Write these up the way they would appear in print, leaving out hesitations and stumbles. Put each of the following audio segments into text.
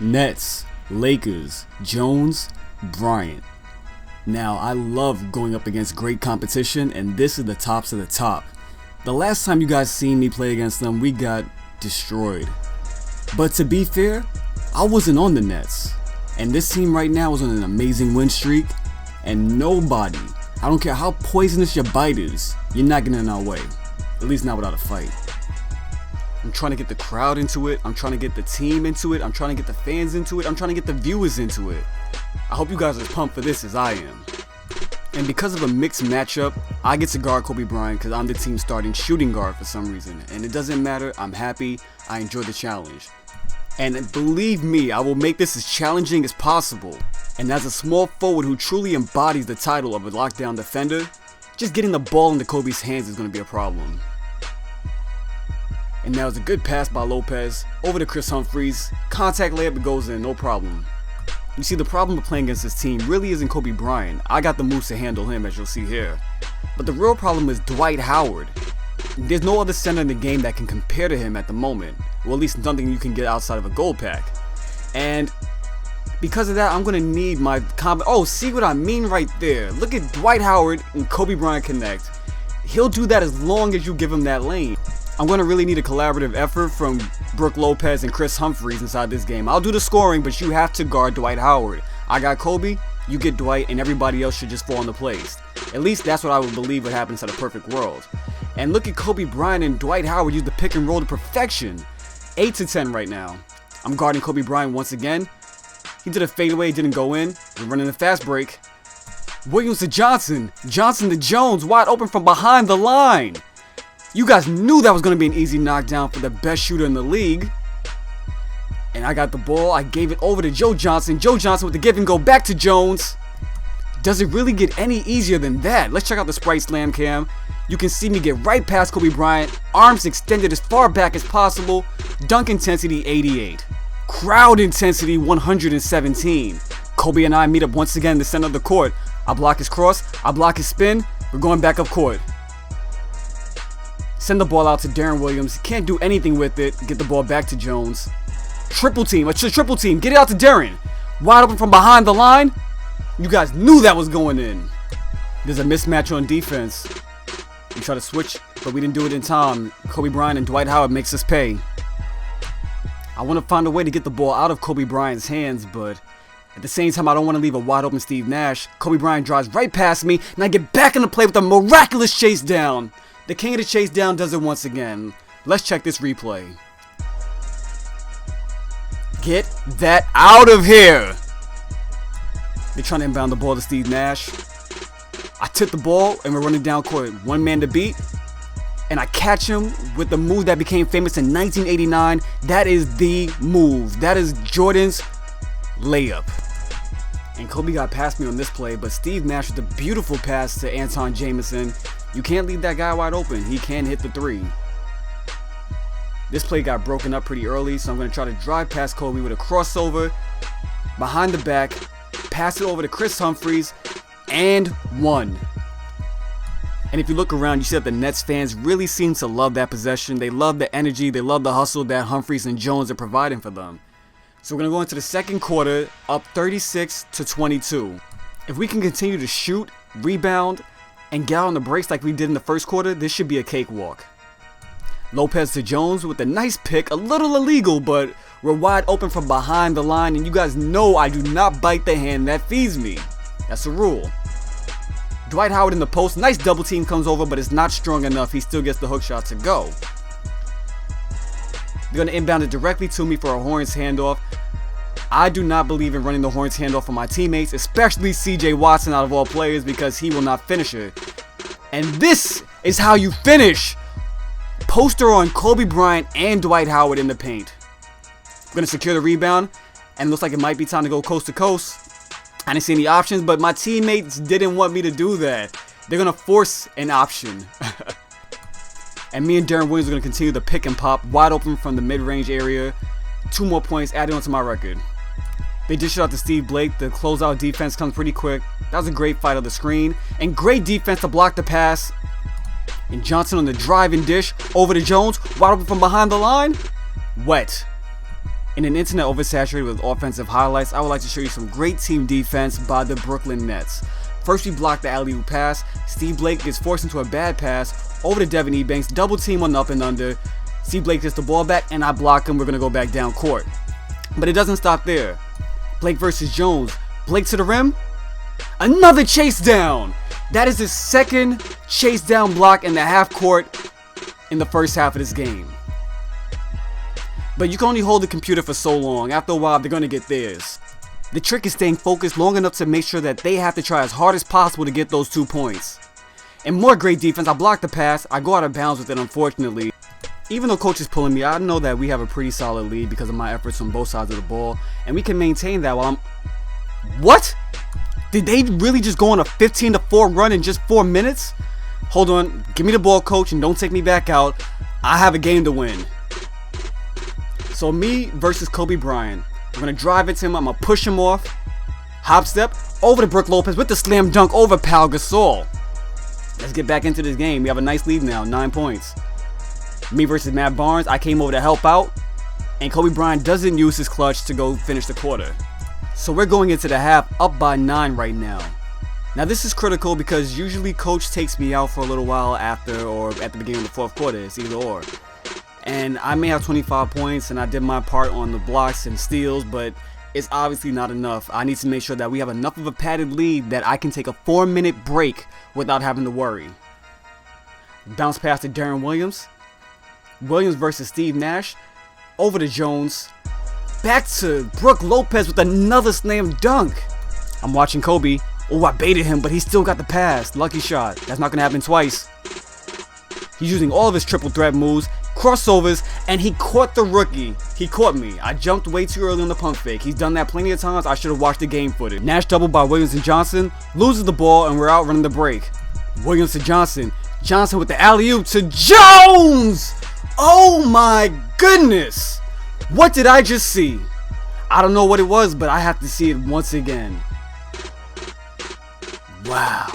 Nets, Lakers, Jones, Bryant. Now, I love going up against great competition, and this is the tops of the top. The last time you guys seen me play against them, we got destroyed. But to be fair, I wasn't on the Nets. And this team right now is on an amazing win streak, and nobody, I don't care how poisonous your bite is, you're not getting in our way. At least not without a fight. I'm trying to get the crowd into it, I'm trying to get the team into it, I'm trying to get the fans into it, I'm trying to get the viewers into it. I hope you guys are as pumped for this as I am. And because of a mixed matchup, I get to guard Kobe Bryant because I'm the team's starting shooting guard for some reason. And it doesn't matter, I'm happy, I enjoy the challenge. And believe me, I will make this as challenging as possible. And as a small forward who truly embodies the title of a lockdown defender, just getting the ball into Kobe's hands is going to be a problem. And now it's a good pass by Lopez, over to Chris Humphries, contact layup, it goes in, no problem. You see, the problem with playing against this team really isn't Kobe Bryant. I got the moves to handle him, as you'll see here. But the real problem is Dwight Howard. There's no other center in the game that can compare to him at the moment. Or at least nothing you can get outside of a gold pack. And because of that, I'm going to need my combo. Oh, see what I mean right there? Look at Dwight Howard and Kobe Bryant connect. He'll do that as long as you give him that lane. I'm going to really need a collaborative effort from Brook Lopez and Chris Humphries inside this game. I'll do the scoring, but you have to guard Dwight Howard. I got Kobe, you get Dwight, and everybody else should just fall into place. At least that's what I would believe would happen inside a perfect world. And look at Kobe Bryant and Dwight Howard use the pick and roll to perfection. 8-10 right now. I'm guarding Kobe Bryant once again. He did a fadeaway, didn't go in. We're running a fast break. Williams to Johnson. Johnson to Jones, wide open from behind the line. You guys knew that was going to be an easy knockdown for the best shooter in the league. And I got the ball. I gave it over to Joe Johnson. Joe Johnson with the give and go back to Jones. Does it really get any easier than that? Let's check out the Sprite Slam Cam. You can see me get right past Kobe Bryant. Arms extended as far back as possible. Dunk intensity 88. Crowd intensity 117. Kobe and I meet up once again in the center of the court. I block his cross. I block his spin. We're going back up court. Send the ball out to Darren Williams. Can't do anything with it. Get the ball back to Jones. Triple team. It's a triple team. Get it out to Darren. Wide open from behind the line. You guys knew that was going in. There's a mismatch on defense. We try to switch, but we didn't do it in time. Kobe Bryant and Dwight Howard makes us pay. I want to find a way to get the ball out of Kobe Bryant's hands, but at the same time, I don't want to leave a wide open Steve Nash. Kobe Bryant drives right past me, and I get back into play with a miraculous chase down. The king of the chase down does it once again. Let's check this replay. Get that out of here! They're trying to inbound the ball to Steve Nash. I tip the ball and we're running down court. One man to beat. And I catch him with the move that became famous in 1989. That is the move. That is Jordan's layup. And Kobe got past me on this play, but Steve Nash with a beautiful pass to Anton Jamison. You can't leave that guy wide open. He can hit the three. This play got broken up pretty early, so I'm going to try to drive past Kobe with a crossover, behind the back, pass it over to Chris Humphries, and one. And if you look around, you see that the Nets fans really seem to love that possession. They love the energy, they love the hustle that Humphries and Jones are providing for them. So we're going to go into the second quarter, up 36-22. If we can continue to shoot, rebound, and get out on the breaks like we did in the first quarter, this should be a cakewalk. Lopez to Jones with a nice pick, a little illegal, but we're wide open from behind the line, and you guys know I do not bite the hand that feeds me. That's a rule. Dwight Howard in the post, nice double team comes over, but it's not strong enough. He still gets the hook shot to go. They're going to inbound it directly to me for a Hornets handoff. I do not believe in running the Hornets handoff for my teammates, especially CJ Watson out of all players, because he will not finish it. And this is how you finish. Poster on Kobe Bryant and Dwight Howard in the paint. I'm going to secure the rebound, and it looks like it might be time to go coast to coast. I didn't see any options, but my teammates didn't want me to do that. They're going to force an option. And me and Darren Williams are going to continue the pick and pop, wide open from the mid-range area. 2 more points added onto my record. They dish it out to Steve Blake. The closeout defense comes pretty quick. That was a great fight on the screen. And great defense to block the pass. And Johnson on the drive and dish over to Jones. Wide open from behind the line. Wet. In an internet oversaturated with offensive highlights, I would like to show you some great team defense by the Brooklyn Nets. First, we block the alley-oop pass. Steve Blake gets forced into a bad pass over to Devin Ebanks, double team on the up and under. Steve Blake gets the ball back, and I block him. We're going to go back down court. But it doesn't stop there. Blake versus Jones. Blake to the rim. Another chase down. That is his second chase down block in the half court in the first half of this game. But you can only hold the computer for so long. After a while, they're going to get theirs. The trick is staying focused long enough to make sure that they have to try as hard as possible to get those 2 points. And more great defense. I block the pass. I go out of bounds with it, unfortunately. Even though coach is pulling me, I know that we have a pretty solid lead because of my efforts on both sides of the ball. And we can maintain that while I'm... What? Did they really just go on a 15-4 run in just 4 minutes? Hold on. Give me the ball, coach, and don't take me back out. I have a game to win. So me versus Kobe Bryant. I'm going to drive it to him. I'm going to push him off. Hop step over to Brook Lopez with the slam dunk over Pau Gasol. Let's get back into this game. We have a nice lead now, 9 points. Me versus Matt Barnes. I came over to help out. And Kobe Bryant doesn't use his clutch to go finish the quarter. So we're going into the half up by 9 right now. Now this is critical because usually coach takes me out for a little while after or at the beginning of the fourth quarter. It's either or. And I may have 25 points and I did my part on the blocks and steals, but it's obviously not enough. I need to make sure that we have enough of a padded lead that I can take a 4-minute break without having to worry. Bounce pass to Darren Williams. Williams versus Steve Nash. Over to Jones. Back to Brook Lopez with another slam dunk. I'm watching Kobe. Oh, I baited him, but he still got the pass. Lucky shot. That's not going to happen twice. He's using all of his triple threat moves, crossovers, and he caught the rookie. He caught me. I jumped way too early on the pump fake. He's done that plenty of times. I should have watched the game footage. Nash doubled by Williams and Johnson. Loses the ball, and we're out running the break. Williams to Johnson. Johnson with the alley-oop to Jones! Oh my goodness! What did I just see? I don't know what it was, but I have to see it once again. Wow.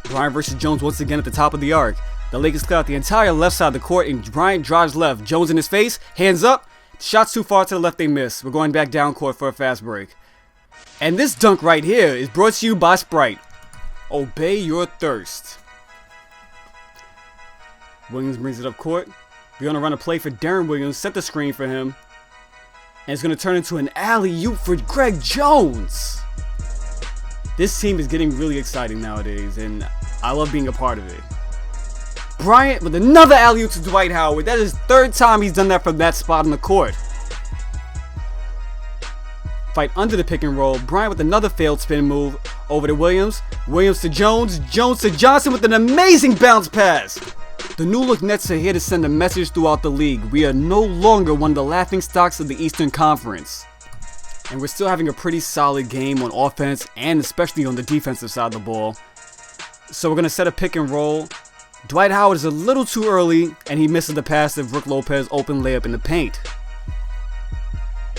Bryant versus Jones once again at the top of the arc. The Lakers clear out the entire left side of the court and Bryant drives left. Jones in his face, hands up. Shots too far to the left, they miss. We're going back down court for a fast break. And this dunk right here is brought to you by Sprite. Obey your thirst. Williams brings it up court. We're going to run a play for Darren Williams, set the screen for him. And it's going to turn into an alley-oop for Greg Jones. This team is getting really exciting nowadays, and I love being a part of it. Bryant with another alley-oop to Dwight Howard. That is the third time he's done that from that spot on the court. Fight under the pick and roll. Bryant with another failed spin move over to Williams. Williams to Jones. Jones to Johnson with an amazing bounce pass. The new look Nets are here to send a message throughout the league. We are no longer one of the laughingstocks of the Eastern Conference. And we're still having a pretty solid game on offense and especially on the defensive side of the ball. So we're going to set a pick and roll. Dwight Howard is a little too early and he misses the pass to Brook Lopez open layup in the paint.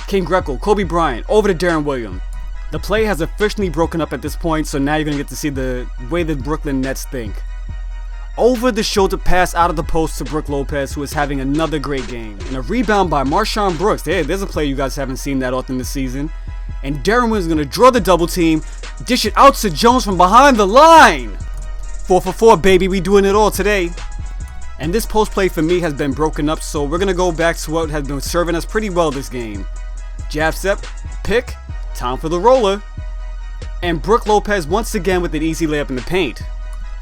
King Greco, Kobe Bryant, over to Darren Williams. The play has officially broken up at this point, so now you're going to get to see the way the Brooklyn Nets think. Over the shoulder pass out of the post to Brook Lopez, who is having another great game. And a rebound by Marshawn Brooks. There's a play you guys haven't seen that often this season. And Darren Williams is going to draw the double team, dish it out to Jones from behind the line. 4 for 4, baby. We doing it all today. And this post play for me has been broken up, so we're going to go back to what has been serving us pretty well this game. Jab step, pick, time for the roller. And Brook Lopez once again with an easy layup in the paint.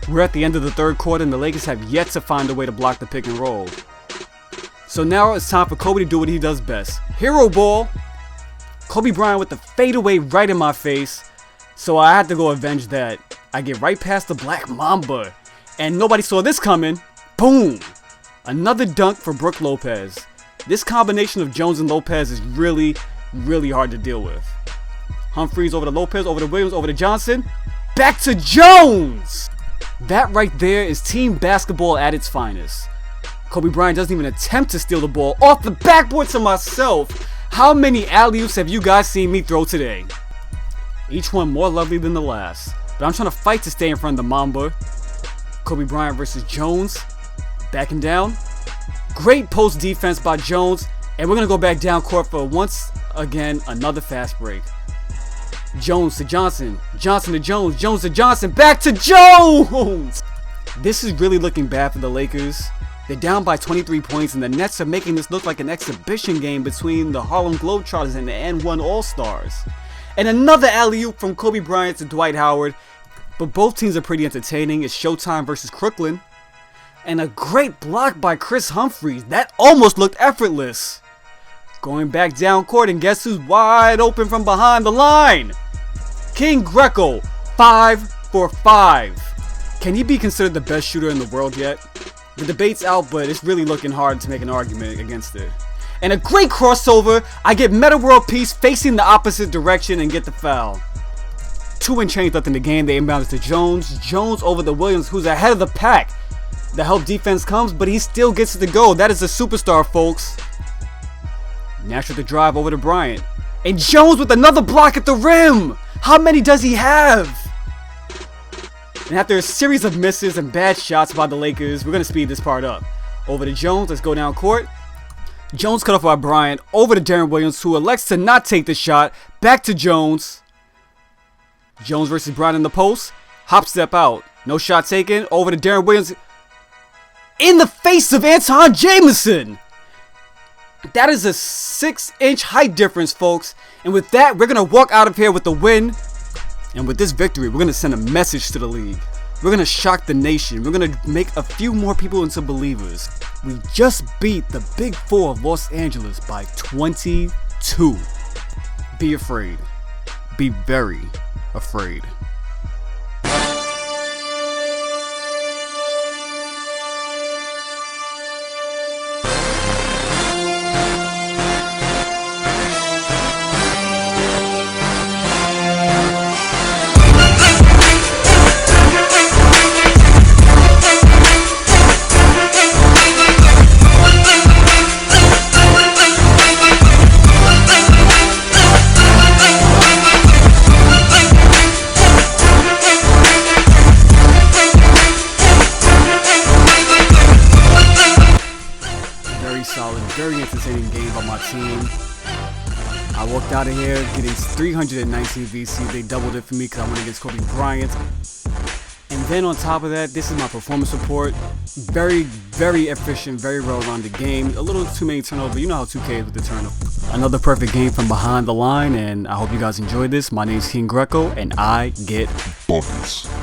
We're at the end of the third quarter and the Lakers have yet to find a way to block the pick and roll. So now it's time for Kobe to do what he does best. Hero ball. Kobe Bryant with the fadeaway right in my face. So I had to go avenge that. I get right past the Black Mamba. And nobody saw this coming. Boom. Another dunk for Brook Lopez. This combination of Jones and Lopez is really, really hard to deal with. Humphries over to Lopez, over to Williams, over to Johnson. Back to Jones! That right there is team basketball at its finest. Kobe Bryant doesn't even attempt to steal the ball off the backboard to myself. How many alley-oops have you guys seen me throw today? Each one more lovely than the last. But I'm trying to fight to stay in front of the Mamba. Kobe Bryant versus Jones. Backing down. Great post defense by Jones. And we're going to go back down court for once again another fast break. Jones to Johnson. Johnson to Jones. Jones to Johnson. Back to Jones! This is really looking bad for the Lakers. They're down by 23 points, and the Nets are making this look like an exhibition game between the Harlem Globetrotters and the N1 All-Stars. And another alley-oop from Kobe Bryant to Dwight Howard. But both teams are pretty entertaining. It's Showtime versus Crooklyn. And a great block by Chris Humphries. That almost looked effortless. Going back down court, and guess who's wide open from behind the line? King Greco, 5 for 5. Can he be considered the best shooter in the world yet? The debate's out, but it's really looking hard to make an argument against it. And a great crossover. I get Meta World Peace facing the opposite direction and get the foul. 2 and change left in the game. They inbound to Jones. Jones over the Williams, who's ahead of the pack. The help defense comes, but he still gets it to go. That is a superstar, folks. Nash with the drive over to Bryant. And Jones with another block at the rim. How many does he have? And after a series of misses and bad shots by the Lakers, we're going to speed this part up. Over to Jones. Let's go down court. Jones cut off by Bryant. Over to Darren Williams, who elects to not take the shot. Back to Jones. Jones versus Bryant in the post. Hop step out. No shot taken. Over to Darren Williams. In the face of Anton Jameson. That is a 6-inch height difference, folks. And with that, we're going to walk out of here with the win. And with this victory, we're going to send a message to the league. We're going to shock the nation. We're going to make a few more people into believers. We just beat the Big Four of Los Angeles by 22. Be afraid. Be very afraid. Very entertaining game by my team. I walked out of here getting 319 VC. They doubled it for me because I went against Kobe Bryant. And then on top of that, this is my performance report. Very, very efficient, very well-rounded game. A little too many turnovers. You know how 2K is with the turnover. Another perfect game from behind the line, and I hope you guys enjoyed this. My name is King Greco, and I get buckets.